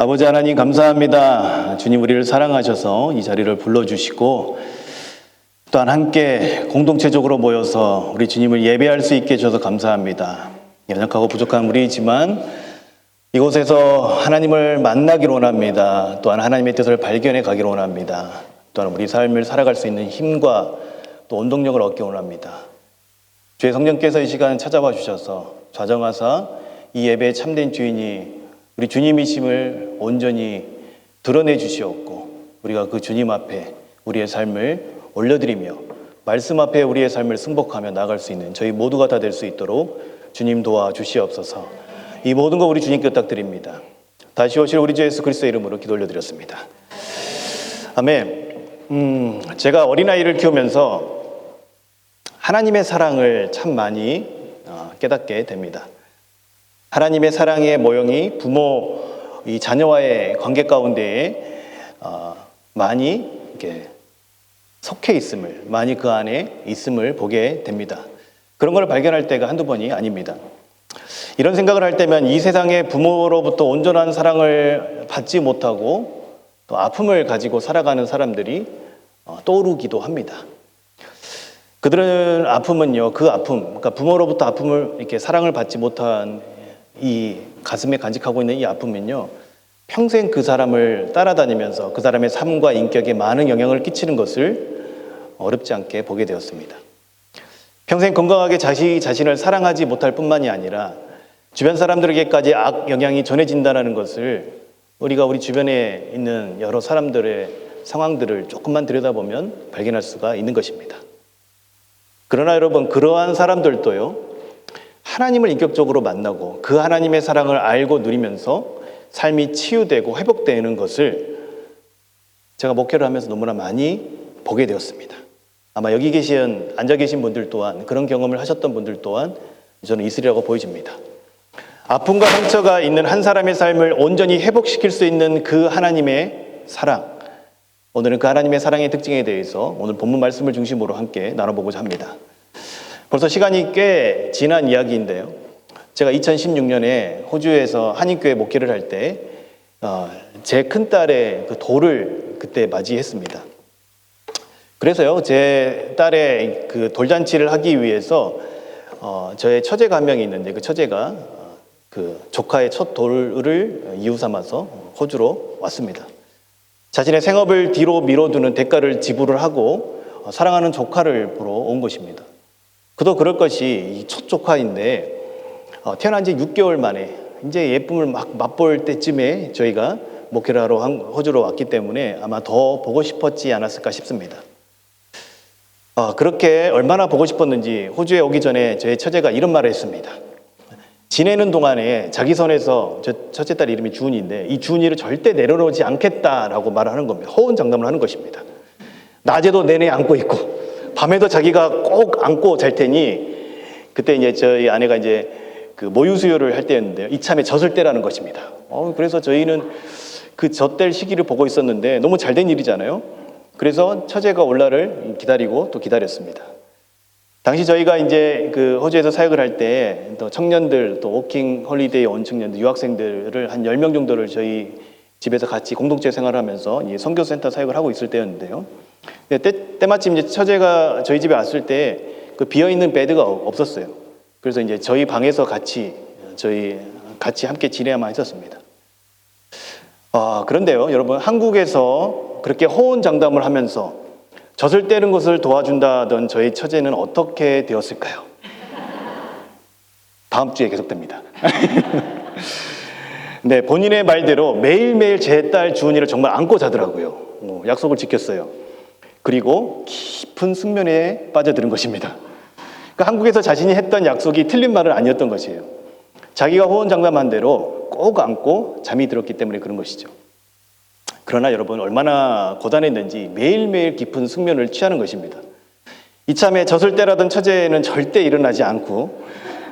아버지 하나님 감사합니다. 주님 우리를 사랑하셔서 이 자리를 불러주시고 또한 함께 공동체적으로 모여서 우리 주님을 예배할 수 있게 해주셔서 감사합니다. 연약하고 부족한 우리이지만 이곳에서 하나님을 만나기를 원합니다. 또한 하나님의 뜻을 발견해 가기를 원합니다. 또한 우리 삶을 살아갈 수 있는 힘과 또 원동력을 얻기 원합니다. 주의 성령께서 이 시간 찾아와 주셔서 좌정하사 이 예배의 참된 주인이 우리 주님이심을 온전히 드러내 주시옵고 우리가 그 주님 앞에 우리의 삶을 올려드리며 말씀 앞에 우리의 삶을 승복하며 나아갈 수 있는 저희 모두가 다 될 수 있도록 주님 도와주시옵소서. 이 모든 거 우리 주님께 부탁드립니다. 다시 오실 우리 주 예수 그리스도의 이름으로 기도 올려드렸습니다. 아멘. 제가 어린아이를 키우면서 하나님의 사랑을 참 많이 깨닫게 됩니다. 하나님의 사랑의 모형이 부모, 이 자녀와의 관계 가운데에 많이 이렇게 속해 있음을, 많이 그 안에 있음을 보게 됩니다. 그런 걸 발견할 때가 한두 번이 아닙니다. 이런 생각을 할 때면 이 세상에 부모로부터 온전한 사랑을 받지 못하고 또 아픔을 가지고 살아가는 사람들이 떠오르기도 합니다. 그들은 아픔은요, 그 아픔, 그러니까 부모로부터 아픔을 이렇게 사랑을 받지 못한 이 가슴에 간직하고 있는 이 아픔은요, 평생 그 사람을 따라다니면서 그 사람의 삶과 인격에 많은 영향을 끼치는 것을 어렵지 않게 보게 되었습니다. 평생 건강하게 자신을 사랑하지 못할 뿐만이 아니라 주변 사람들에게까지 악 영향이 전해진다는 것을 우리가 우리 주변에 있는 여러 사람들의 상황들을 조금만 들여다보면 발견할 수가 있는 것입니다. 그러나 여러분, 그러한 사람들도요, 하나님을 인격적으로 만나고 그 하나님의 사랑을 알고 누리면서 삶이 치유되고 회복되는 것을 제가 목회를 하면서 너무나 많이 보게 되었습니다. 아마 여기 앉아 계신 분들 또한 그런 경험을 하셨던 분들 또한 저는 있으리라고 보여집니다. 아픔과 상처가 있는 한 사람의 삶을 온전히 회복시킬 수 있는 그 하나님의 사랑, 오늘은 그 하나님의 사랑의 특징에 대해서 오늘 본문 말씀을 중심으로 함께 나눠보고자 합니다. 벌써 시간이 꽤 지난 이야기인데요. 제가 2016년에 호주에서 한인교회 목회를 할 때 제 큰딸의 그 돌을 그때 맞이했습니다. 그래서요, 제 딸의 그 돌잔치를 하기 위해서 저의 처제가 한 명이 있는데 그 처제가 그 조카의 첫 돌을 이유 삼아서 호주로 왔습니다. 자신의 생업을 뒤로 미뤄두는 대가를 지불을 하고 사랑하는 조카를 보러 온 것입니다. 그도 그럴 것이 첫 조카인데 태어난 지 6개월 만에 이제 예쁨을 막 맛볼 때쯤에 저희가 목회를 하러 호주로 왔기 때문에 아마 더 보고 싶었지 않았을까 싶습니다. 그렇게 얼마나 보고 싶었는지 호주에 오기 전에 저희 처제가 이런 말을 했습니다. 지내는 동안에 자기 손에서 첫째 딸 이름이 주은이인데 이 주은이를 절대 내려놓지 않겠다라고 말을 하는 겁니다. 호언장담을 하는 것입니다. 낮에도 내내 안고 있고 밤에도 자기가 꼭 안고 잘 테니 그때 이제 저희 아내가 이제 그 모유 수유를 할 때였는데요. 이참에 젖을 떼라는 것입니다. 그래서 저희는 그 젖뗄 시기를 보고 있었는데 너무 잘된 일이잖아요. 그래서 처제가 올 날을 기다리고 또 기다렸습니다. 당시 저희가 이제 그 호주에서 사역을 할 때 또 청년들 또 워킹 홀리데이 온 청년들 유학생들을 한 10명 정도를 저희 집에서 같이 공동체 생활을 하면서 선교센터 사역을 하고 있을 때였는데요. 때마침 이제 처제가 저희 집에 왔을 때 그 비어있는 베드가 없었어요. 그래서 이제 저희 방에서 같이 함께 지내야만 했었습니다. 그런데요, 여러분, 한국에서 그렇게 호언장담을 하면서 젖을 떼는 것을 도와준다던 저희 처제는 어떻게 되었을까요? 다음 주에 계속됩니다. 네, 본인의 말대로 매일매일 제 딸 주은이를 정말 안고 자더라고요. 약속을 지켰어요. 그리고 깊은 숙면에 빠져드는 것입니다. 그러니까 한국에서 자신이 했던 약속이 틀린 말은 아니었던 것이에요. 자기가 호언장담한 대로 꼭 안고 잠이 들었기 때문에 그런 것이죠. 그러나 여러분, 얼마나 고단했는지 매일매일 깊은 숙면을 취하는 것입니다. 이참에 젖을 떼라던 처제는 절대 일어나지 않고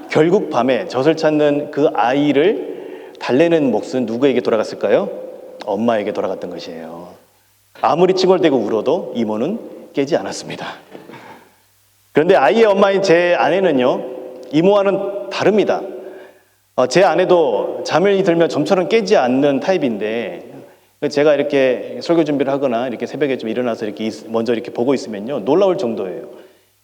결국 밤에 젖을 찾는 그 아이를 달래는 몫은 누구에게 돌아갔을까요? 엄마에게 돌아갔던 것이에요. 아무리 칭얼대고 울어도 이모는 깨지 않았습니다. 그런데 아이의 엄마인 제 아내는요, 이모와는 다릅니다. 제 아내도 잠을 들면 좀처럼 깨지 않는 타입인데 제가 이렇게 설교 준비를 하거나 이렇게 새벽에 좀 일어나서 이렇게 먼저 이렇게 보고 있으면요 놀라울 정도예요.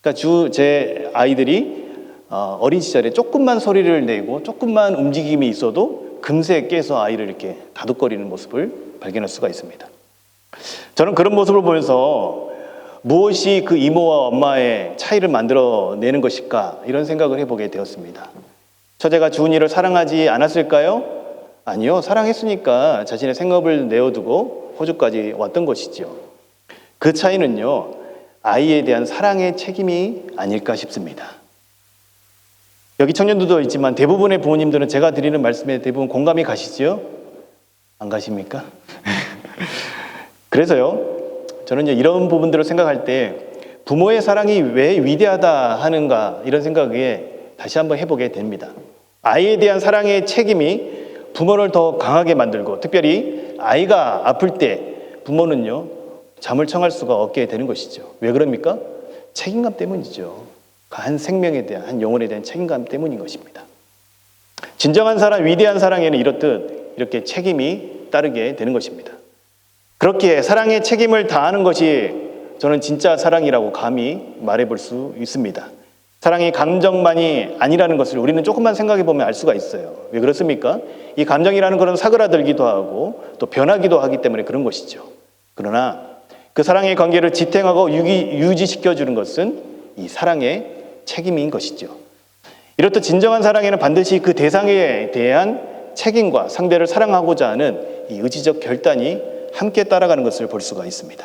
그러니까 제 아이들이 어린 시절에 조금만 소리를 내고 조금만 움직임이 있어도 금세 깨서 아이를 이렇게 다독거리는 모습을 발견할 수가 있습니다. 저는 그런 모습을 보면서 무엇이 그 이모와 엄마의 차이를 만들어내는 것일까 이런 생각을 해보게 되었습니다. 처제가 주은이를 사랑하지 않았을까요? 아니요, 사랑했으니까 자신의 생업을 내어두고 호주까지 왔던 것이죠. 그 차이는요, 아이에 대한 사랑의 책임이 아닐까 싶습니다. 여기 청년들도 있지만 대부분의 부모님들은 제가 드리는 말씀에 대부분 공감이 가시죠? 안 가십니까? 그래서요, 저는 이런 부분들을 생각할 때 부모의 사랑이 왜 위대하다 하는가 이런 생각에 다시 한번 해보게 됩니다. 아이에 대한 사랑의 책임이 부모를 더 강하게 만들고 특별히 아이가 아플 때 부모는요 잠을 청할 수가 없게 되는 것이죠. 왜 그럽니까? 책임감 때문이죠. 한 생명에 대한, 한 영혼에 대한 책임감 때문인 것입니다. 진정한 사랑, 위대한 사랑에는 이렇듯 이렇게 책임이 따르게 되는 것입니다. 그렇게 사랑의 책임을 다하는 것이 저는 진짜 사랑이라고 감히 말해볼 수 있습니다. 사랑이 감정만이 아니라는 것을 우리는 조금만 생각해 보면 알 수가 있어요. 왜 그렇습니까? 이 감정이라는 것은 사그라들기도 하고 또 변하기도 하기 때문에 그런 것이죠. 그러나 그 사랑의 관계를 지탱하고 유지시켜주는 것은 이 사랑의 책임인 것이죠. 이렇듯 진정한 사랑에는 반드시 그 대상에 대한 책임과 상대를 사랑하고자 하는 이 의지적 결단이 함께 따라가는 것을 볼 수가 있습니다.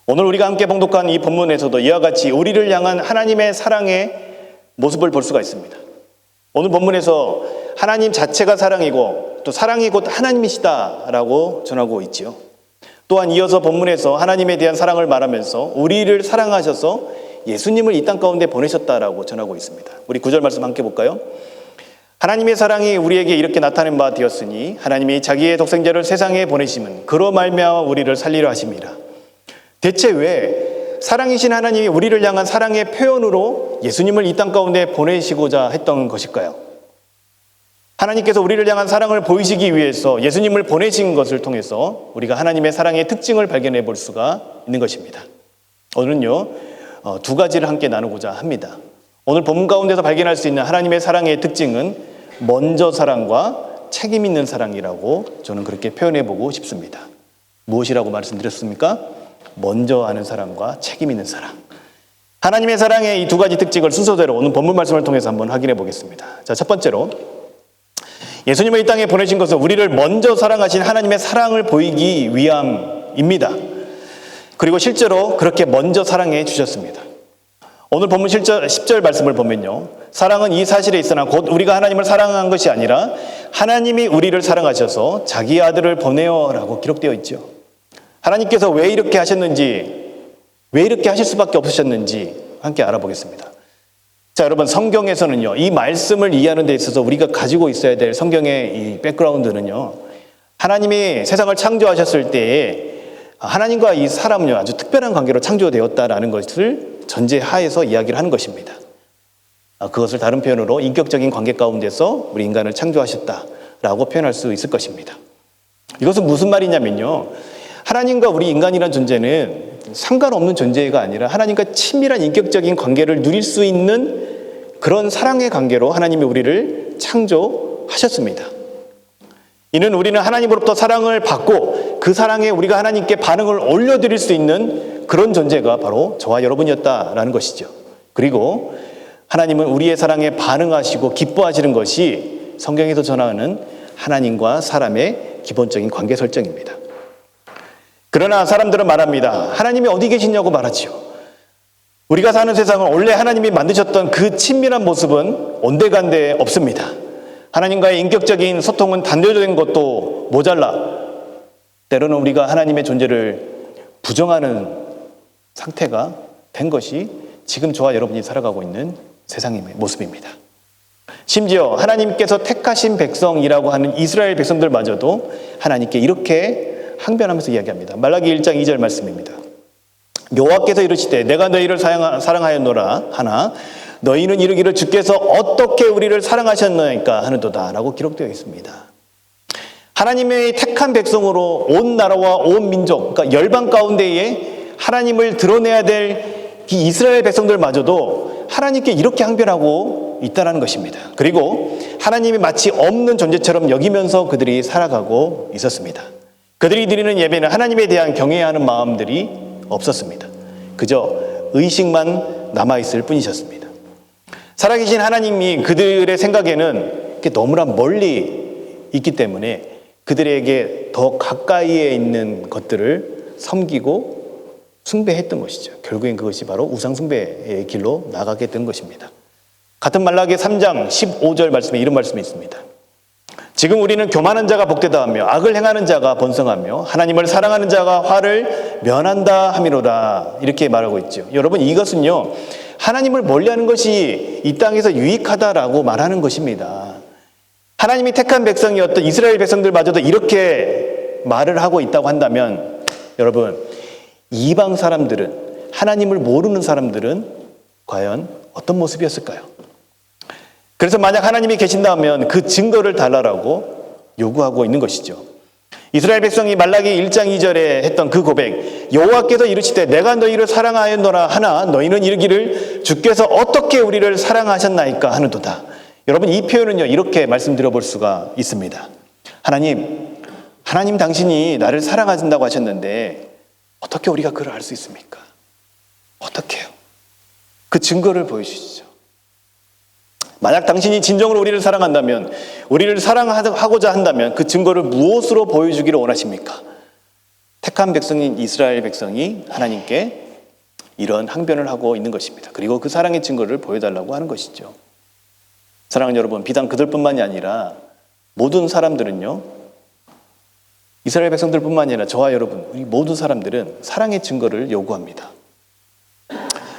오늘 우리가 함께 봉독한 이 본문에서도 이와 같이 우리를 향한 하나님의 사랑의 모습을 볼 수가 있습니다. 오늘 본문에서 하나님 자체가 사랑이고 또 사랑이 곧 하나님이시다라고 전하고 있지요. 또한 이어서 본문에서 하나님에 대한 사랑을 말하면서 우리를 사랑하셔서 예수님을 이 땅 가운데 보내셨다라고 전하고 있습니다. 우리 9절 말씀 함께 볼까요? 하나님의 사랑이 우리에게 이렇게 나타낸 바 되었으니 하나님이 자기의 독생자를 세상에 보내심은 그로 말미암아 우리를 살리려 하심이라. 대체 왜 사랑이신 하나님이 우리를 향한 사랑의 표현으로 예수님을 이 땅 가운데 보내시고자 했던 것일까요? 하나님께서 우리를 향한 사랑을 보이시기 위해서 예수님을 보내신 것을 통해서 우리가 하나님의 사랑의 특징을 발견해 볼 수가 있는 것입니다. 오늘은요, 두 가지를 함께 나누고자 합니다. 오늘 본문 가운데서 발견할 수 있는 하나님의 사랑의 특징은 먼저 사랑과 책임 있는 사랑이라고 저는 그렇게 표현해 보고 싶습니다. 무엇이라고 말씀드렸습니까? 먼저 하는 사랑과 책임 있는 사랑. 하나님의 사랑의 이 두 가지 특징을 순서대로 오늘 본문 말씀을 통해서 한번 확인해 보겠습니다. 자, 첫 번째로 예수님을 이 땅에 보내신 것은 우리를 먼저 사랑하신 하나님의 사랑을 보이기 위함입니다. 그리고 실제로 그렇게 먼저 사랑해 주셨습니다. 오늘 본문 10절 말씀을 보면요, 사랑은 이 사실에 있으나 곧 우리가 하나님을 사랑한 것이 아니라 하나님이 우리를 사랑하셔서 자기 아들을 보내어라고 기록되어 있죠. 하나님께서 왜 이렇게 하셨는지, 왜 이렇게 하실 수밖에 없으셨는지 함께 알아보겠습니다. 자, 여러분, 성경에서는요, 이 말씀을 이해하는 데 있어서 우리가 가지고 있어야 될 성경의 이 백그라운드는요, 하나님이 세상을 창조하셨을 때에 하나님과 이 사람은요, 아주 특별한 관계로 창조되었다라는 것을 전제하에서 이야기를 하는 것입니다. 그것을 다른 표현으로 인격적인 관계 가운데서 우리 인간을 창조하셨다라고 표현할 수 있을 것입니다. 이것은 무슨 말이냐면요, 하나님과 우리 인간이란 존재는 상관없는 존재가 아니라 하나님과 친밀한 인격적인 관계를 누릴 수 있는 그런 사랑의 관계로 하나님이 우리를 창조하셨습니다. 이는 우리는 하나님으로부터 사랑을 받고 그 사랑에 우리가 하나님께 반응을 올려드릴 수 있는 그런 존재가 바로 저와 여러분이었다라는 것이죠. 그리고 하나님은 우리의 사랑에 반응하시고 기뻐하시는 것이 성경에서 전하는 하나님과 사람의 기본적인 관계 설정입니다. 그러나 사람들은 말합니다. 하나님이 어디 계시냐고 말하지요. 우리가 사는 세상은 원래 하나님이 만드셨던 그 친밀한 모습은 온데간데 없습니다. 하나님과의 인격적인 소통은 단절된 것도 모자라 때로는 우리가 하나님의 존재를 부정하는 상태가 된 것이 지금 저와 여러분이 살아가고 있는 세상의 모습입니다. 심지어 하나님께서 택하신 백성이라고 하는 이스라엘 백성들마저도 하나님께 이렇게 항변하면서 이야기합니다. 말라기 1장 2절 말씀입니다. 여호와께서 이르시되 내가 너희를 사랑하였노라 하나 너희는 이르기를 주께서 어떻게 우리를 사랑하셨나이까 하는도다 라고 기록되어 있습니다. 하나님의 택한 백성으로 온 나라와 온 민족, 그러니까 열방 가운데에 하나님을 드러내야 될 이 이스라엘 백성들마저도 하나님께 이렇게 항변하고 있다는 것입니다. 그리고 하나님이 마치 없는 존재처럼 여기면서 그들이 살아가고 있었습니다. 그들이 드리는 예배는 하나님에 대한 경외하는 마음들이 없었습니다. 그저 의식만 남아있을 뿐이셨습니다. 살아계신 하나님이 그들의 생각에는 너무나 멀리 있기 때문에 그들에게 더 가까이에 있는 것들을 섬기고 숭배했던 것이죠. 결국엔 그것이 바로 우상숭배의 길로 나가게 된 것입니다. 같은 말라기 3장 15절 말씀에 이런 말씀이 있습니다. 지금 우리는 교만한 자가 복되다 하며 악을 행하는 자가 번성하며 하나님을 사랑하는 자가 화를 면한다 함이로다. 이렇게 말하고 있죠. 여러분, 이것은요, 하나님을 멀리하는 것이 이 땅에서 유익하다라고 말하는 것입니다. 하나님이 택한 백성이었던 이스라엘 백성들마저도 이렇게 말을 하고 있다고 한다면, 여러분, 이방 사람들은, 하나님을 모르는 사람들은 과연 어떤 모습이었을까요? 그래서 만약 하나님이 계신다면 그 증거를 달라라고 요구하고 있는 것이죠. 이스라엘 백성이 말라기 1장 2절에 했던 그 고백, 여호와께서 이르시되 내가 너희를 사랑하였노라 하나 너희는 이르기를 주께서 어떻게 우리를 사랑하셨나이까 하는도다. 여러분, 이 표현은요, 이렇게 말씀드려 볼 수가 있습니다. 하나님 당신이 나를 사랑하신다고 하셨는데 어떻게 우리가 그걸 알 수 있습니까? 어떻게요? 그 증거를 보여주시죠. 만약 당신이 진정으로 우리를 사랑한다면, 우리를 사랑하고자 한다면 그 증거를 무엇으로 보여주기를 원하십니까? 택한 백성인 이스라엘 백성이 하나님께 이런 항변을 하고 있는 것입니다. 그리고 그 사랑의 증거를 보여달라고 하는 것이죠. 사랑하는 여러분, 비단 그들뿐만이 아니라 모든 사람들은요, 이스라엘 백성들뿐만 아니라 저와 여러분, 우리 모든 사람들은 사랑의 증거를 요구합니다.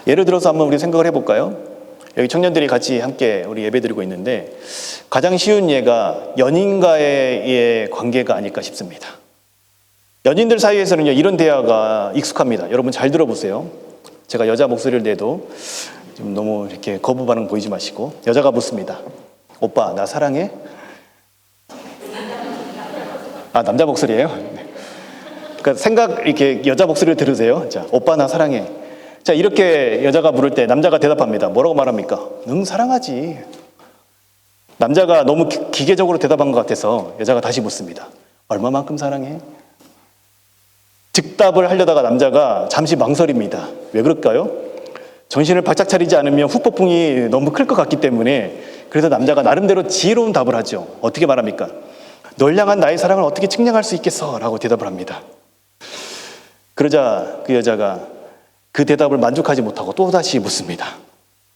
예를 들어서 한번 우리 생각을 해볼까요? 여기 청년들이 같이 함께 우리 예배드리고 있는데 가장 쉬운 예가 연인과의 관계가 아닐까 싶습니다. 연인들 사이에서는요, 이런 대화가 익숙합니다. 여러분 잘 들어보세요. 제가 여자 목소리를 내도 좀 너무 이렇게 거부 반응 보이지 마시고, 여자가 묻습니다. 오빠, 나 사랑해? 아, 남자 목소리예요? 네. 그러니까 이렇게 여자 목소리를 들으세요. 자, 오빠 나 사랑해. 자, 이렇게 여자가 물을 때 남자가 대답합니다. 뭐라고 말합니까? 응, 사랑하지. 남자가 너무 기계적으로 대답한 것 같아서 여자가 다시 묻습니다. 얼마만큼 사랑해? 즉답을 하려다가 남자가 잠시 망설입니다. 왜 그럴까요? 정신을 바짝 차리지 않으면 후폭풍이 너무 클 것 같기 때문에, 그래서 남자가 나름대로 지혜로운 답을 하죠. 어떻게 말합니까? 널 향한 나의 사랑을 어떻게 측량할 수 있겠어? 라고 대답을 합니다. 그러자 그 여자가 그 대답을 만족하지 못하고 또다시 묻습니다.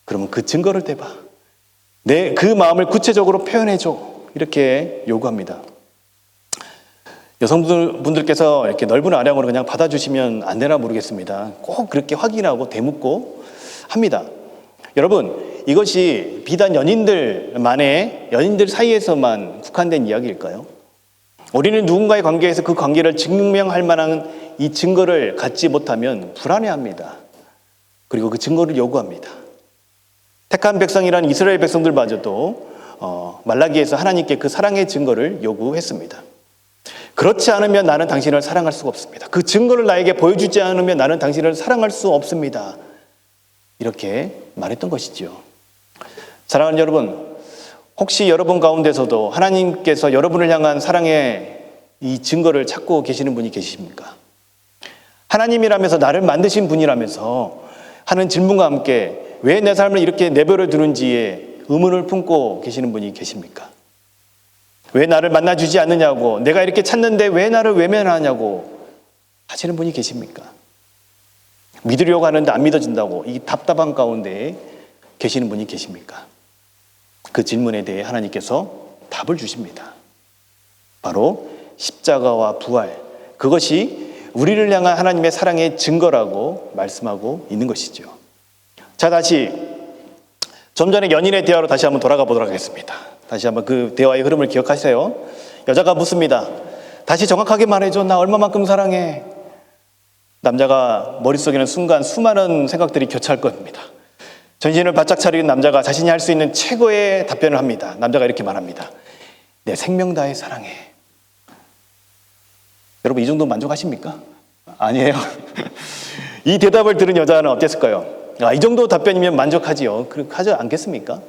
그러면 그 증거를 대봐. 내 그 마음을 구체적으로 표현해줘. 이렇게 요구합니다. 여성분들께서 이렇게 넓은 아량으로 그냥 받아주시면 안 되나 모르겠습니다. 꼭 그렇게 확인하고 되묻고 합니다. 여러분, 이것이 비단 연인들 사이에서만 국한된 이야기일까요? 우리는 누군가의 관계에서 그 관계를 증명할 만한 이 증거를 갖지 못하면 불안해합니다. 그리고 그 증거를 요구합니다. 택한 백성이라는 이스라엘 백성들마저도 말라기에서 하나님께 그 사랑의 증거를 요구했습니다. 그렇지 않으면 나는 당신을 사랑할 수가 없습니다. 그 증거를 나에게 보여주지 않으면 나는 당신을 사랑할 수 없습니다. 이렇게 말했던 것이죠. 사랑하는 여러분, 혹시 여러분 가운데서도 하나님께서 여러분을 향한 사랑의 이 증거를 찾고 계시는 분이 계십니까? 하나님이라면서 나를 만드신 분이라면서 하는 질문과 함께 왜 내 삶을 이렇게 내버려 두는지에 의문을 품고 계시는 분이 계십니까? 왜 나를 만나주지 않느냐고, 내가 이렇게 찾는데 왜 나를 외면하냐고 하시는 분이 계십니까? 믿으려고 하는데 안 믿어진다고 이 답답한 가운데 계시는 분이 계십니까? 그 질문에 대해 하나님께서 답을 주십니다. 바로 십자가와 부활, 그것이 우리를 향한 하나님의 사랑의 증거라고 말씀하고 있는 것이죠. 자, 다시 좀 전에 연인의 대화로 다시 한번 돌아가 보도록 하겠습니다. 다시 한번 그 대화의 흐름을 기억하세요. 여자가 묻습니다. 다시 정확하게 말해줘. 나 얼마만큼 사랑해? 남자가 머릿속에는 순간 수많은 생각들이 교차할 겁니다. 전신을 바짝 차리는 남자가 자신이 할 수 있는 최고의 답변을 합니다. 남자가 이렇게 말합니다. 내 생명 다해 사랑해. 여러분, 이 정도 만족하십니까? 아니에요. 이 대답을 들은 여자는 어땠을까요? 이 정도 답변이면 만족하지요. 그렇게 하지 않겠습니까?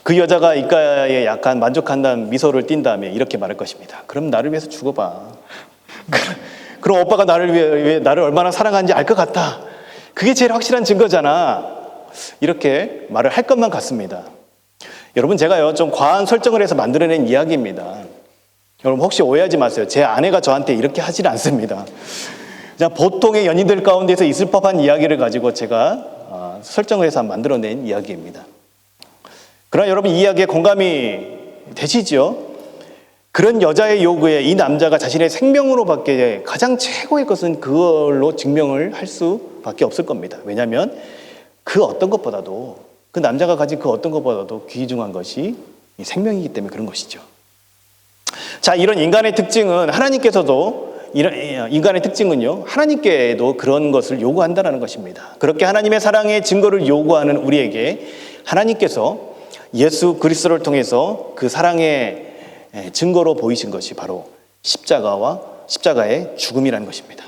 그 여자가 입가에 약간 만족한다는 미소를 띈 다음에 이렇게 말할 것입니다. 그럼 나를 위해서 죽어봐. 그럼 오빠가 나를 얼마나 사랑하는지 알 것 같다. 그게 제일 확실한 증거잖아. 이렇게 말을 할 것만 같습니다. 여러분, 제가요 좀 과한 설정을 해서 만들어낸 이야기입니다. 여러분, 혹시 오해하지 마세요. 제 아내가 저한테 이렇게 하질 않습니다. 그냥 보통의 연인들 가운데서 있을 법한 이야기를 가지고 제가 설정을 해서 만들어낸 이야기입니다. 그러나 여러분, 이 이야기에 공감이 되시죠? 그런 여자의 요구에 이 남자가 자신의 생명으로 받게 가장 최고의 것은 그걸로 증명을 할 수밖에 없을 겁니다. 왜냐하면 그 어떤 것보다도, 그 남자가 가진 그 어떤 것보다도 귀중한 것이 이 생명이기 때문에 그런 것이죠. 자, 이런 인간의 특징은 하나님께도 그런 것을 요구한다는 것입니다. 그렇게 하나님의 사랑의 증거를 요구하는 우리에게 하나님께서 예수 그리스도를 통해서 그 사랑의 증거로 보이신 것이 바로 십자가의 죽음이라는 것입니다.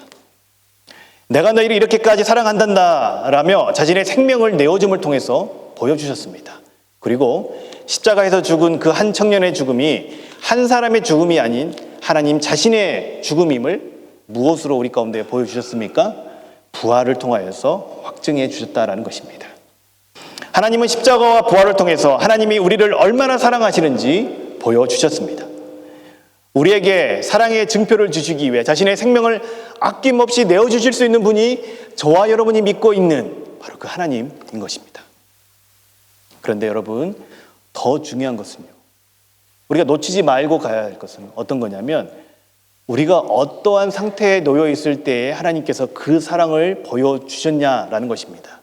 내가 너희를 이렇게까지 사랑한단다라며 자신의 생명을 내어줌을 통해서 보여주셨습니다. 그리고 십자가에서 죽은 그 한 청년의 죽음이 한 사람의 죽음이 아닌 하나님 자신의 죽음임을 무엇으로 우리 가운데 보여주셨습니까? 부활을 통하여서 확증해 주셨다라는 것입니다. 하나님은 십자가와 부활을 통해서 하나님이 우리를 얼마나 사랑하시는지 보여주셨습니다. 우리에게 사랑의 증표를 주시기 위해 자신의 생명을 아낌없이 내어주실 수 있는 분이 저와 여러분이 믿고 있는 바로 그 하나님인 것입니다. 그런데 여러분, 더 중요한 것은요, 우리가 놓치지 말고 가야 할 것은 어떤 거냐면, 우리가 어떠한 상태에 놓여 있을 때에 하나님께서 그 사랑을 보여주셨냐라는 것입니다.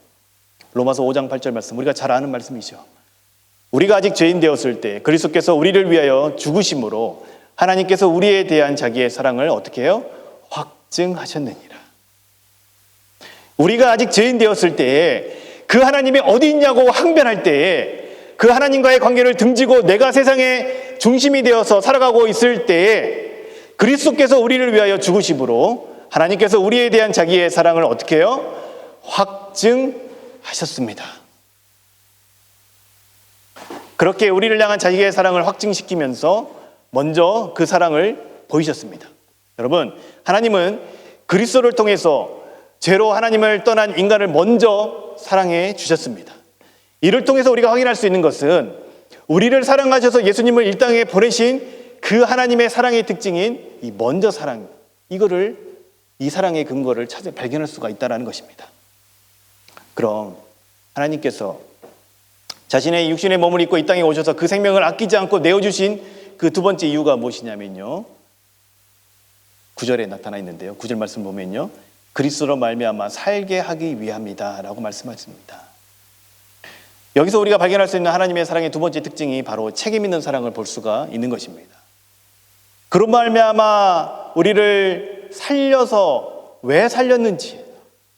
로마서 5장 8절 말씀, 우리가 잘 아는 말씀이죠. 우리가 아직 죄인 되었을 때 그리스도께서 우리를 위하여 죽으심으로 하나님께서 우리에 대한 자기의 사랑을 어떻게 해요? 확증하셨느니라. 우리가 아직 죄인 되었을 때에 그 하나님이 어디 있냐고 항변할 때에, 그 하나님과의 관계를 등지고 내가 세상의 중심이 되어서 살아가고 있을 때에 그리스도께서 우리를 위하여 죽으심으로 하나님께서 우리에 대한 자기의 사랑을 어떻게 해요? 확증하셨습니다. 그렇게 우리를 향한 자기의 사랑을 확증시키면서 먼저 그 사랑을 보이셨습니다. 여러분, 하나님은 그리스도를 통해서 죄로 하나님을 떠난 인간을 먼저 사랑해 주셨습니다. 이를 통해서 우리가 확인할 수 있는 것은 우리를 사랑하셔서 예수님을 이 땅에 보내신 그 하나님의 사랑의 특징인 이 먼저 사랑, 이 사랑의 근거를 발견할 수가 있다는 것입니다. 그럼 하나님께서 자신의 육신의 몸을 입고 이 땅에 오셔서 그 생명을 아끼지 않고 내어주신 그 두 번째 이유가 무엇이냐면요, 9절에 나타나 있는데요, 9절 말씀 보면요, 그리스도로 말미암아 살게 하기 위함이다 라고 말씀하십니다. 여기서 우리가 발견할 수 있는 하나님의 사랑의 두 번째 특징이 바로 책임 있는 사랑을 볼 수가 있는 것입니다. 그로 말미암아 우리를 살려서 왜 살렸는지,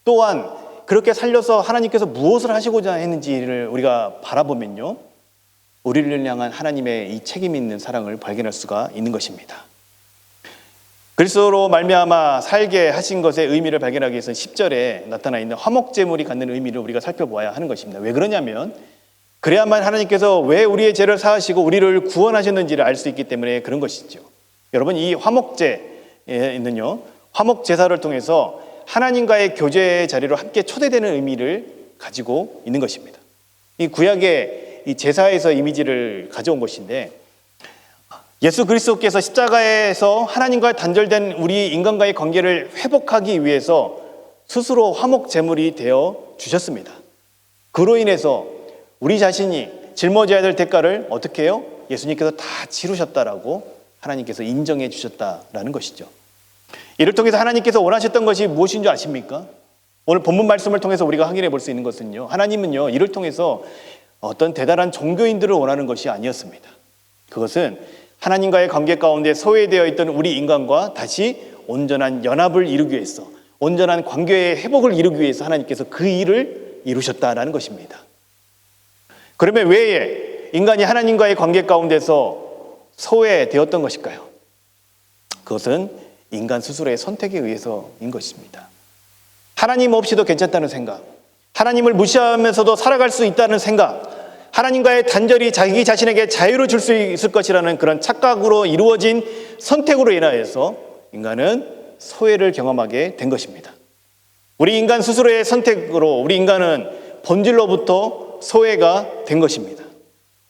또한 그렇게 살려서 하나님께서 무엇을 하시고자 했는지를 우리가 바라보면요, 우리를 향한 하나님의 이 책임 있는 사랑을 발견할 수가 있는 것입니다. 그리스도로 말미암아 살게 하신 것의 의미를 발견하기 위해서는 10절에 나타나 있는 화목제물이 갖는 의미를 우리가 살펴보아야 하는 것입니다. 왜 그러냐면, 그래야만 하나님께서 왜 우리의 죄를 사하시고 우리를 구원하셨는지를 알 수 있기 때문에 그런 것이죠. 여러분, 이 화목제에는요, 화목제사를 통해서 하나님과의 교제의 자리로 함께 초대되는 의미를 가지고 있는 것입니다. 이 구약의 이 제사에서 이미지를 가져온 것인데, 예수 그리스도께서 십자가에서 하나님과 단절된 우리 인간과의 관계를 회복하기 위해서 스스로 화목 제물이 되어 주셨습니다. 그로 인해서 우리 자신이 짊어져야 될 대가를 어떻게 해요? 예수님께서 다 치르셨다라고 하나님께서 인정해 주셨다라는 것이죠. 이를 통해서 하나님께서 원하셨던 것이 무엇인 줄 아십니까? 오늘 본문 말씀을 통해서 우리가 확인해 볼 수 있는 것은요, 하나님은요, 이를 통해서 어떤 대단한 종교인들을 원하는 것이 아니었습니다. 그것은 하나님과의 관계 가운데 소외되어 있던 우리 인간과 다시 온전한 연합을 이루기 위해서, 온전한 관계의 회복을 이루기 위해서 하나님께서 그 일을 이루셨다라는 것입니다. 그러면 왜 인간이 하나님과의 관계 가운데서 소외되었던 것일까요? 그것은 인간 스스로의 선택에 의해서인 것입니다. 하나님 없이도 괜찮다는 생각, 하나님을 무시하면서도 살아갈 수 있다는 생각, 하나님과의 단절이 자기 자신에게 자유를 줄 수 있을 것이라는 그런 착각으로 이루어진 선택으로 인하여서 인간은 소외를 경험하게 된 것입니다. 우리 인간 스스로의 선택으로 우리 인간은 본질로부터 소외가 된 것입니다.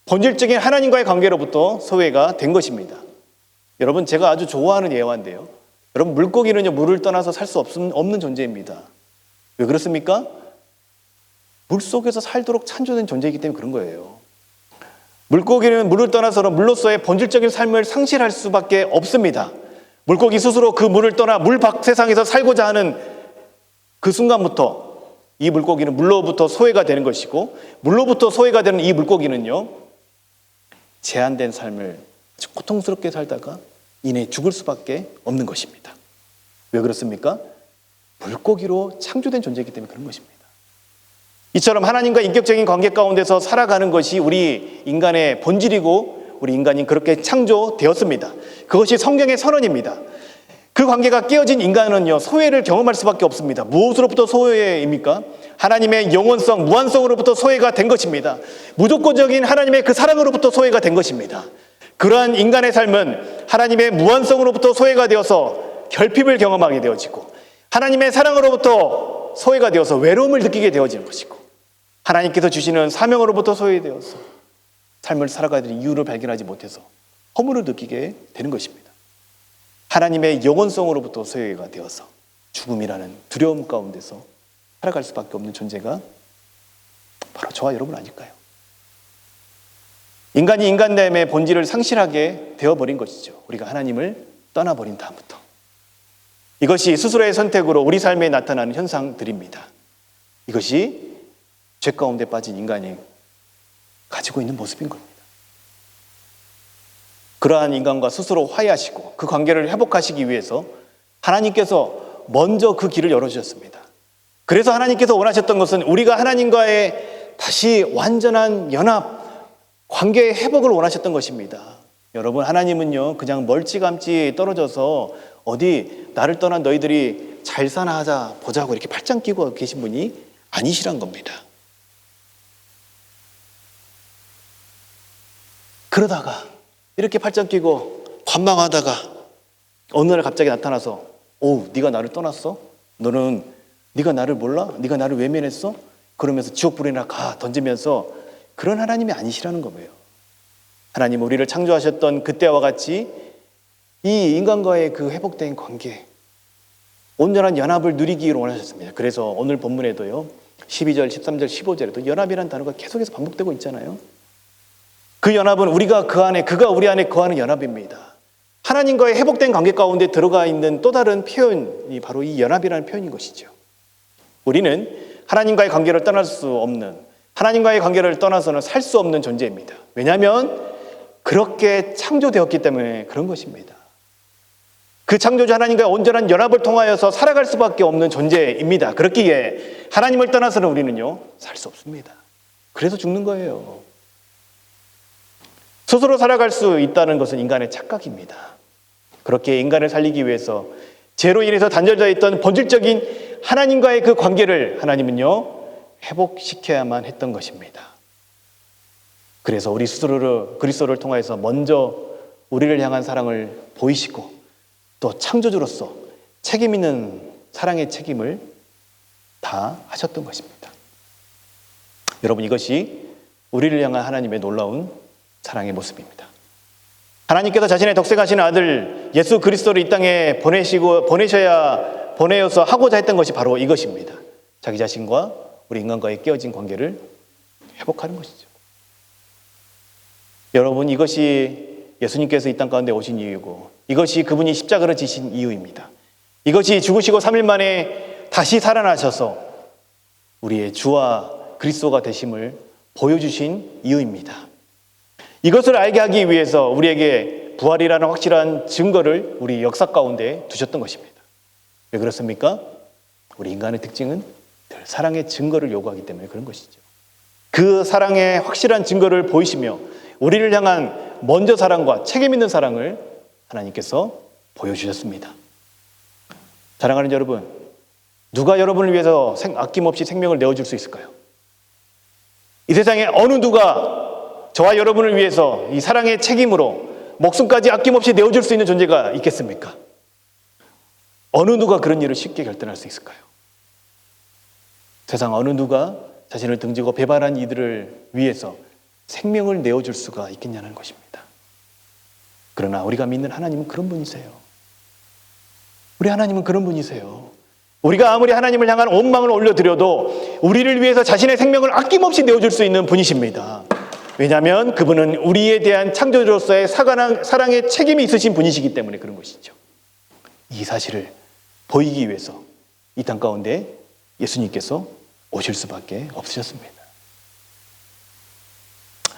본질적인 하나님과의 관계로부터 소외가 된 것입니다. 여러분, 제가 아주 좋아하는 예화인데요. 여러분, 물고기는요, 물을 떠나서 살 수 없는 존재입니다. 왜 그렇습니까? 물속에서 살도록 창조된 존재이기 때문에 그런 거예요. 물고기는 물을 떠나서는 물로서의 본질적인 삶을 상실할 수밖에 없습니다. 물고기 스스로 그 물을 떠나 물 밖 세상에서 살고자 하는 그 순간부터 이 물고기는 물로부터 소외가 되는 것이고, 물로부터 소외가 되는 이 물고기는요, 제한된 삶을 아주 고통스럽게 살다가 이내 죽을 수밖에 없는 것입니다. 왜 그렇습니까? 물고기로 창조된 존재이기 때문에 그런 것입니다. 이처럼 하나님과 인격적인 관계 가운데서 살아가는 것이 우리 인간의 본질이고 우리 인간이 그렇게 창조되었습니다. 그것이 성경의 선언입니다. 그 관계가 깨어진 인간은요, 소외를 경험할 수밖에 없습니다. 무엇으로부터 소외입니까? 하나님의 영원성, 무한성으로부터 소외가 된 것입니다. 무조건적인 하나님의 그 사랑으로부터 소외가 된 것입니다. 그러한 인간의 삶은 하나님의 무한성으로부터 소외가 되어서 결핍을 경험하게 되어지고, 하나님의 사랑으로부터 소외가 되어서 외로움을 느끼게 되어지는 것이고, 하나님께서 주시는 사명으로부터 소외되어서 삶을 살아가야 될 이유를 발견하지 못해서 허물을 느끼게 되는 것입니다. 하나님의 영원성으로부터 소외가 되어서 죽음이라는 두려움 가운데서 살아갈 수밖에 없는 존재가 바로 저와 여러분 아닐까요? 인간이 인간됨의 본질을 상실하게 되어버린 것이죠. 우리가 하나님을 떠나버린 다음부터. 이것이 스스로의 선택으로 우리 삶에 나타나는 현상들입니다. 이것이 죄 가운데 빠진 인간이 가지고 있는 모습인 겁니다. 그러한 인간과 스스로 화해하시고 그 관계를 회복하시기 위해서 하나님께서 먼저 그 길을 열어주셨습니다. 그래서 하나님께서 원하셨던 것은 우리가 하나님과의 다시 완전한 연합, 관계의 회복을 원하셨던 것입니다. 여러분, 하나님은요, 그냥 멀찌감치 떨어져서 어디 나를 떠난 너희들이 잘 사나 하자 보자고 이렇게 팔짱 끼고 계신 분이 아니시란 겁니다. 그러다가 이렇게 팔짱 끼고 관망하다가 어느 날 갑자기 나타나서, 오, 네가 나를 떠났어? 너는 네가 나를 몰라? 네가 나를 외면했어? 그러면서 지옥불이나 가 던지면서, 그런 하나님이 아니시라는 거예요. 하나님 우리를 창조하셨던 그때와 같이 이 인간과의 그 회복된 관계, 온전한 연합을 누리기를 원하셨습니다. 그래서 오늘 본문에도요, 12절, 13절, 15절에도 연합이라는 단어가 계속해서 반복되고 있잖아요. 그 연합은 우리가 그 안에, 그가 우리 안에 거하는 연합입니다. 하나님과의 회복된 관계 가운데 들어가 있는 또 다른 표현이 바로 이 연합이라는 표현인 것이죠. 우리는 하나님과의 관계를 떠날 수 없는, 하나님과의 관계를 떠나서는 살 수 없는 존재입니다. 왜냐하면 그렇게 창조되었기 때문에 그런 것입니다. 그 창조주 하나님과의 온전한 연합을 통하여서 살아갈 수밖에 없는 존재입니다. 그렇기에 하나님을 떠나서는 우리는요, 살 수 없습니다. 그래서 죽는 거예요. 스스로 살아갈 수 있다는 것은 인간의 착각입니다. 그렇게 인간을 살리기 위해서 죄로 인해서 단절되어 있던 본질적인 하나님과의 그 관계를 하나님은요, 회복시켜야만 했던 것입니다. 그래서 우리 스스로를 그리스도를 통하여서 먼저 우리를 향한 사랑을 보이시고 또 창조주로서 책임 있는 사랑의 책임을 다 하셨던 것입니다. 여러분, 이것이 우리를 향한 하나님의 놀라운 사랑의 모습입니다. 하나님께서 자신의 독생하신 아들 예수 그리스도를 이 땅에 보내셔서 하고자 했던 것이 바로 이것입니다. 자기 자신과 우리 인간과의 깨어진 관계를 회복하는 것이죠. 여러분, 이것이 예수님께서 이 땅 가운데 오신 이유이고, 이것이 그분이 십자가를 지신 이유입니다. 이것이 죽으시고 3일 만에 다시 살아나셔서 우리의 주와 그리스도가 되심을 보여주신 이유입니다. 이것을 알게 하기 위해서 우리에게 부활이라는 확실한 증거를 우리 역사 가운데 두셨던 것입니다. 왜 그렇습니까? 우리 인간의 특징은 늘 사랑의 증거를 요구하기 때문에 그런 것이죠. 그 사랑의 확실한 증거를 보이시며 우리를 향한 먼저 사랑과 책임 있는 사랑을 하나님께서 보여주셨습니다. 사랑하는 여러분, 누가 여러분을 위해서 아낌없이 생명을 내어줄 수 있을까요? 이 세상에 어느 누가 저와 여러분을 위해서 이 사랑의 책임으로 목숨까지 아낌없이 내어줄 수 있는 존재가 있겠습니까? 어느 누가 그런 일을 쉽게 결단할 수 있을까요? 세상 어느 누가 자신을 등지고 배반한 이들을 위해서 생명을 내어줄 수가 있겠냐는 것입니다. 그러나 우리가 믿는 하나님은 그런 분이세요. 우리 하나님은 그런 분이세요. 우리가 아무리 하나님을 향한 원망을 올려드려도 우리를 위해서 자신의 생명을 아낌없이 내어줄 수 있는 분이십니다. 왜냐하면 그분은 우리에 대한 창조주로서의 사랑의 책임이 있으신 분이시기 때문에 그런 것이죠. 이 사실을 보이기 위해서 이 땅 가운데 예수님께서 오실 수밖에 없으셨습니다.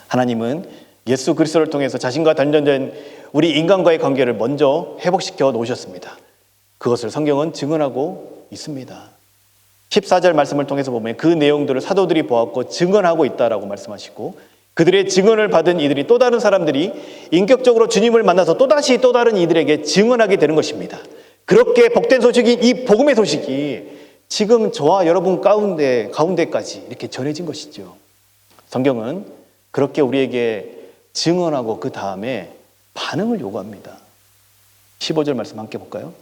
하나님은 예수 그리스도를 통해서 자신과 단절된 우리 인간과의 관계를 먼저 회복시켜 놓으셨습니다. 그것을 성경은 증언하고 있습니다. 14절 말씀을 통해서 보면 그 내용들을 사도들이 보았고 증언하고 있다라고 말씀하시고, 그들의 증언을 받은 이들이 또 다른 사람들이 인격적으로 주님을 만나서 또다시 또 다른 이들에게 증언하게 되는 것입니다. 그렇게 복된 소식이, 이 복음의 소식이 지금 저와 여러분 가운데까지 이렇게 전해진 것이죠. 성경은 그렇게 우리에게 증언하고 그 다음에 반응을 요구합니다. 15절 말씀 함께 볼까요?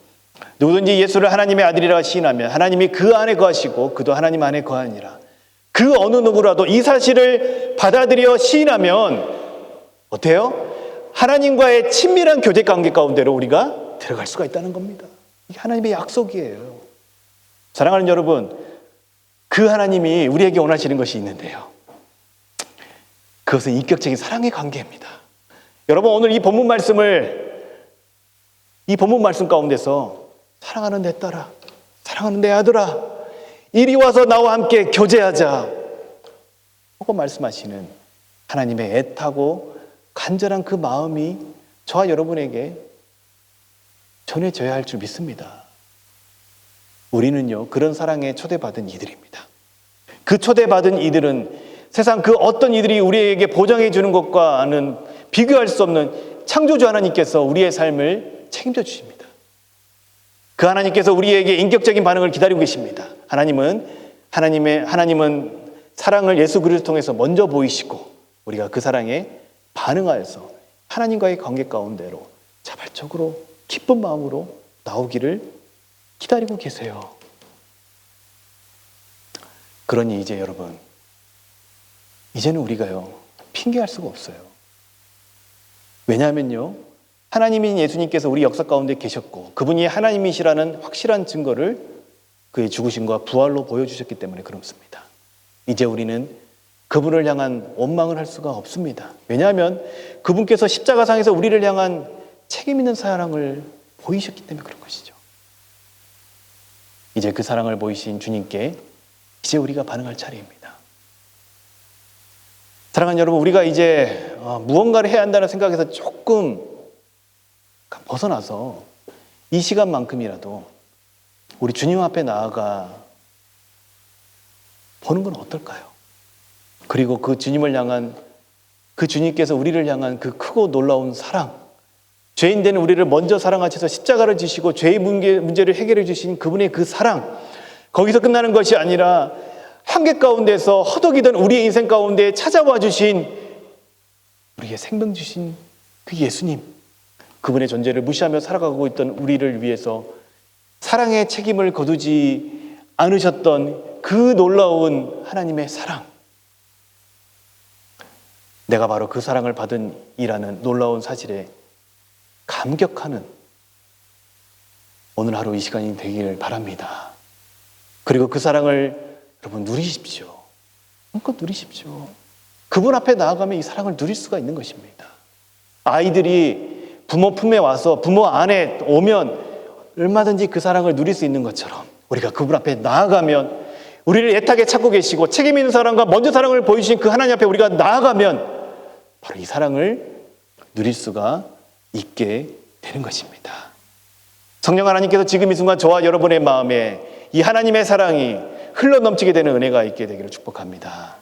누구든지 예수를 하나님의 아들이라 시인하면 하나님이 그 안에 거하시고 그도 하나님 안에 거하니라. 그 어느 누구라도 이 사실을 받아들여 시인하면 어때요? 하나님과의 친밀한 교제 관계 가운데로 우리가 들어갈 수가 있다는 겁니다. 이게 하나님의 약속이에요. 사랑하는 여러분, 그 하나님이 우리에게 원하시는 것이 있는데요. 그것은 인격적인 사랑의 관계입니다. 여러분, 오늘 이 본문 말씀 가운데서 사랑하는 내 딸아, 사랑하는 내 아들아, 이리 와서 나와 함께 교제하자 하고 말씀하시는 하나님의 애타고 간절한 그 마음이 저와 여러분에게 전해져야 할 줄 믿습니다. 우리는요, 그런 사랑에 초대받은 이들입니다. 그 초대받은 이들은 세상 그 어떤 이들이 우리에게 보장해 주는 것과는 비교할 수 없는 창조주 하나님께서 우리의 삶을 책임져 주십니다. 그 하나님께서 우리에게 인격적인 반응을 기다리고 계십니다. 하나님은 사랑을 예수 그리스도를 통해서 먼저 보이시고 우리가 그 사랑에 반응하여서 하나님과의 관계 가운데로 자발적으로 기쁜 마음으로 나오기를 기다리고 계세요. 그러니 이제 여러분, 이제는 우리가요, 핑계할 수가 없어요. 왜냐하면요, 하나님인 예수님께서 우리 역사 가운데 계셨고 그분이 하나님이시라는 확실한 증거를 그의 죽으심과 부활로 보여주셨기 때문에 그렇습니다. 이제 우리는 그분을 향한 원망을 할 수가 없습니다. 왜냐하면 그분께서 십자가상에서 우리를 향한 책임 있는 사랑을 보이셨기 때문에 그런 것이죠. 이제 그 사랑을 보이신 주님께 이제 우리가 반응할 차례입니다. 사랑하는 여러분, 우리가 이제 무언가를 해야 한다는 생각에서 조금 벗어나서 이 시간만큼이라도 우리 주님 앞에 나아가 보는 건 어떨까요? 그리고 그 주님을 향한, 그 주님께서 우리를 향한 그 크고 놀라운 사랑, 죄인 된 우리를 먼저 사랑하셔서 십자가를 지시고 죄의 문제를 해결해 주신 그분의 그 사랑, 거기서 끝나는 것이 아니라 한계 가운데서 허덕이던 우리의 인생 가운데 찾아와 주신, 우리의 생명 주신 그 예수님, 그분의 존재를 무시하며 살아가고 있던 우리를 위해서 사랑의 책임을 거두지 않으셨던 그 놀라운 하나님의 사랑, 내가 바로 그 사랑을 받은 이라는 놀라운 사실에 감격하는 오늘 하루 이 시간이 되기를 바랍니다. 그리고 그 사랑을 여러분 누리십시오. 마음껏 누리십시오. 그분 앞에 나아가면 이 사랑을 누릴 수가 있는 것입니다. 아이들이 부모 품에 와서 부모 안에 오면 얼마든지 그 사랑을 누릴 수 있는 것처럼 우리가 그분 앞에 나아가면, 우리를 애타게 찾고 계시고 책임 있는 사랑과 먼저 사랑을 보여주신 그 하나님 앞에 우리가 나아가면 바로 이 사랑을 누릴 수가 있게 되는 것입니다. 성령 하나님께서 지금 이 순간 저와 여러분의 마음에 이 하나님의 사랑이 흘러넘치게 되는 은혜가 있게 되기를 축복합니다.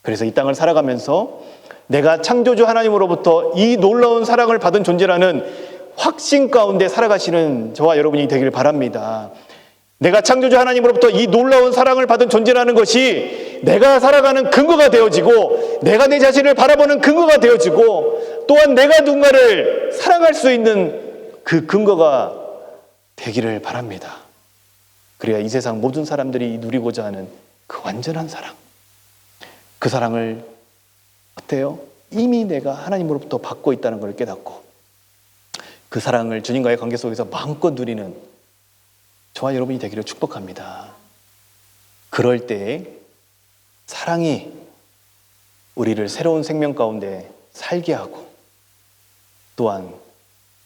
그래서 이 땅을 살아가면서 내가 창조주 하나님으로부터 이 놀라운 사랑을 받은 존재라는 확신 가운데 살아가시는 저와 여러분이 되기를 바랍니다. 내가 창조주 하나님으로부터 이 놀라운 사랑을 받은 존재라는 것이 내가 살아가는 근거가 되어지고, 내가 내 자신을 바라보는 근거가 되어지고, 또한 내가 누군가를 사랑할 수 있는 그 근거가 되기를 바랍니다. 그래야 이 세상 모든 사람들이 누리고자 하는 그 완전한 사랑, 그 사랑을 어때요? 이미 내가 하나님으로부터 받고 있다는 걸 깨닫고 그 사랑을 주님과의 관계 속에서 마음껏 누리는 저와 여러분이 되기를 축복합니다. 그럴 때에 사랑이 우리를 새로운 생명 가운데 살게 하고, 또한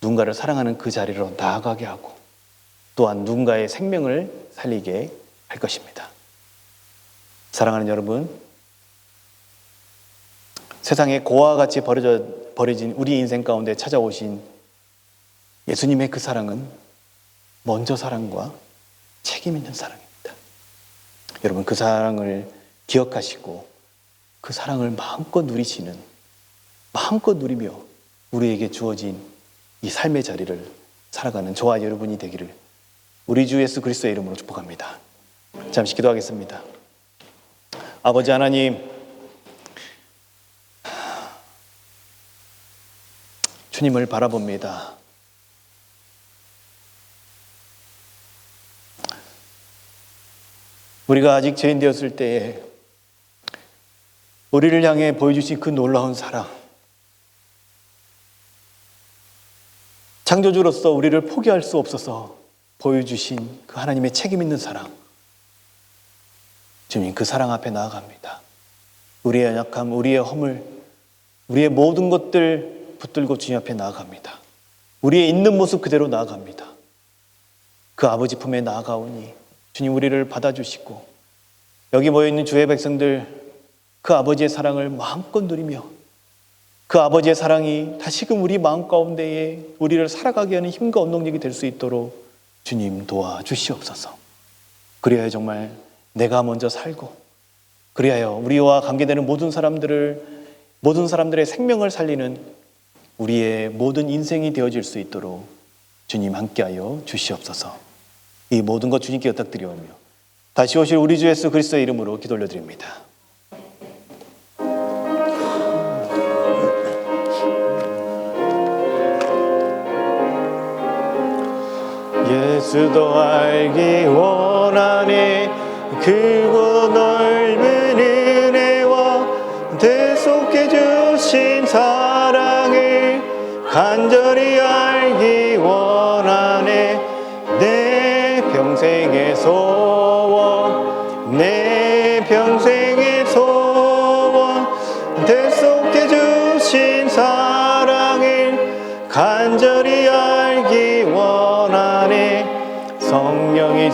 누군가를 사랑하는 그 자리로 나아가게 하고, 또한 누군가의 생명을 살리게 할 것입니다. 사랑하는 여러분, 세상에 고아와 같이 버려진 우리 인생 가운데 찾아오신 예수님의 그 사랑은 먼저 사랑과 책임 있는 사랑입니다. 여러분, 그 사랑을 기억하시고 그 사랑을 마음껏 누리시는, 마음껏 누리며 우리에게 주어진 이 삶의 자리를 살아가는 저와 여러분이 되기를 우리 주 예수 그리스도의 이름으로 축복합니다. 잠시 기도하겠습니다. 아버지 하나님, 주님을 바라봅니다. 우리가 아직 죄인 되었을 때에 우리를 향해 보여주신 그 놀라운 사랑, 창조주로서 우리를 포기할 수 없어서 보여주신 그 하나님의 책임 있는 사랑, 주님, 그 사랑 앞에 나아갑니다. 우리의 연약함, 우리의 허물, 우리의 모든 것들 붙들고 주님 앞에 나아갑니다. 우리의 있는 모습 그대로 나아갑니다. 그 아버지 품에 나아가오니 주님, 우리를 받아주시고 여기 모여있는 주의 백성들, 그 아버지의 사랑을 마음껏 누리며 그 아버지의 사랑이 다시금 우리 마음 가운데에 우리를 살아가게 하는 힘과 원동력이 될 수 있도록 주님 도와주시옵소서. 그리하여 정말 내가 먼저 살고, 그리하여 우리와 관계되는 모든 사람들의 생명을 살리는 우리의 모든 인생이 되어질 수 있도록 주님 함께하여 주시옵소서. 이 모든 것 주님께 부탁드리오며 다시 오실 우리 주 예수 그리스도의 이름으로 기도 올려드립니다. 예수도 알기 원하네. 크고 넓은 은혜와 대속해 주신 사랑을 간절히 알기 원하네. 내 평생의 소원, 내 평생의 소원, 대속해 주신 사랑을 간절히 알기 원하네. 성령이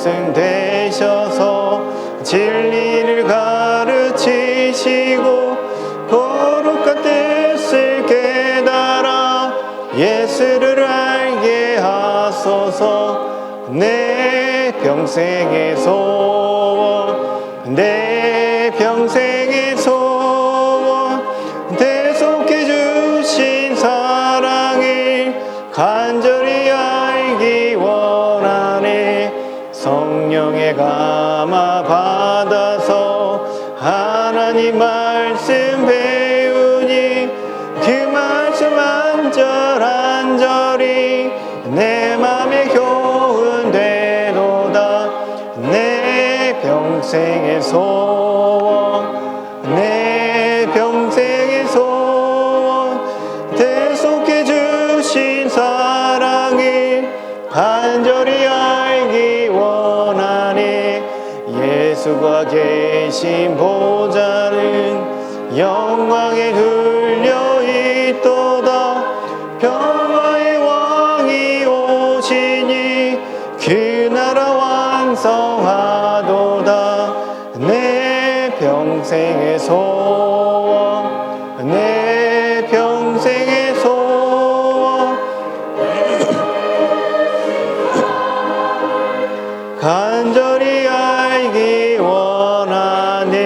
스승되셔서 진리를 가르치시고 거룩한 뜻을 깨달아 예수를 알게 하소서. 내 평생의 소원, 내 평생의 소원, 대속해 주신 사랑을 간절히 알기 원하네. 성령의 감화 받아서 하나님 말씀 배우니 그 말씀 한절한절이 내 맘에 교훈되도다. 내 평생의 소원, 내 평생의 소원, 대속해 주신 사랑을 간절히 알기 원하네. 예수가 계신 보좌는 영광에 둘려 있도다. 평화의 왕이 오시니 그 나라 완성하도다. 내 평생의 소원, 내 평생의 소원, 간절히 알기 원하네.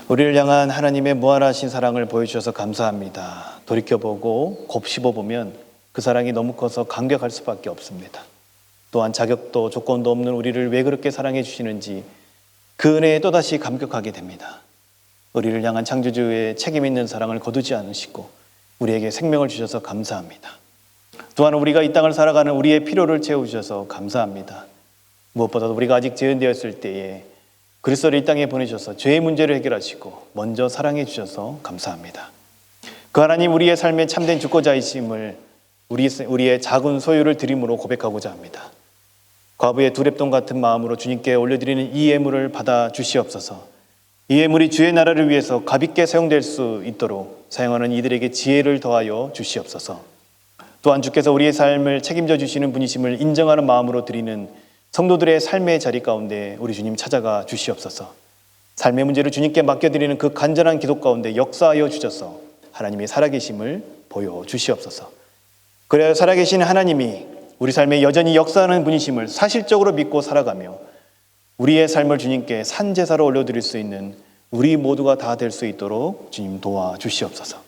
우리를 향한 하나님의 무한하신 사랑을 보여주셔서 감사합니다. 돌이켜보고 곱씹어보면 그 사랑이 너무 커서 감격할 수밖에 없습니다. 또한 자격도 조건도 없는 우리를 왜 그렇게 사랑해 주시는지 그 은혜에 또다시 감격하게 됩니다. 우리를 향한 창조주의 책임 있는 사랑을 거두지 않으시고 우리에게 생명을 주셔서 감사합니다. 또한 우리가 이 땅을 살아가는 우리의 필요를 채워주셔서 감사합니다. 무엇보다도 우리가 아직 죄인되었을 때에 그리스도를 이 땅에 보내셔서 죄의 문제를 해결하시고 먼저 사랑해 주셔서 감사합니다. 그 하나님 우리의 삶의 참된 주권자이심을 우리의 작은 소유를 드림으로 고백하고자 합니다. 과부의 두렙돈 같은 마음으로 주님께 올려드리는 이 예물을 받아 주시옵소서. 이 예물이 주의 나라를 위해서 값있게 사용될 수 있도록 사용하는 이들에게 지혜를 더하여 주시옵소서. 또한 주께서 우리의 삶을 책임져 주시는 분이심을 인정하는 마음으로 드리는 성도들의 삶의 자리 가운데 우리 주님 찾아가 주시옵소서. 삶의 문제를 주님께 맡겨드리는 그 간절한 기도 가운데 역사하여 주셔서 하나님의 살아계심을 보여주시옵소서. 그래야 살아계신 하나님이 우리 삶에 여전히 역사하는 분이심을 사실적으로 믿고 살아가며 우리의 삶을 주님께 산제사로 올려드릴 수 있는 우리 모두가 다 될 수 있도록 주님 도와주시옵소서.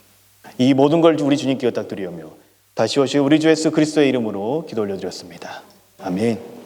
이 모든 걸 우리 주님께 부탁드리오며 다시 오실 우리 주 예수 그리스도의 이름으로 기도 올려드렸습니다. 아멘.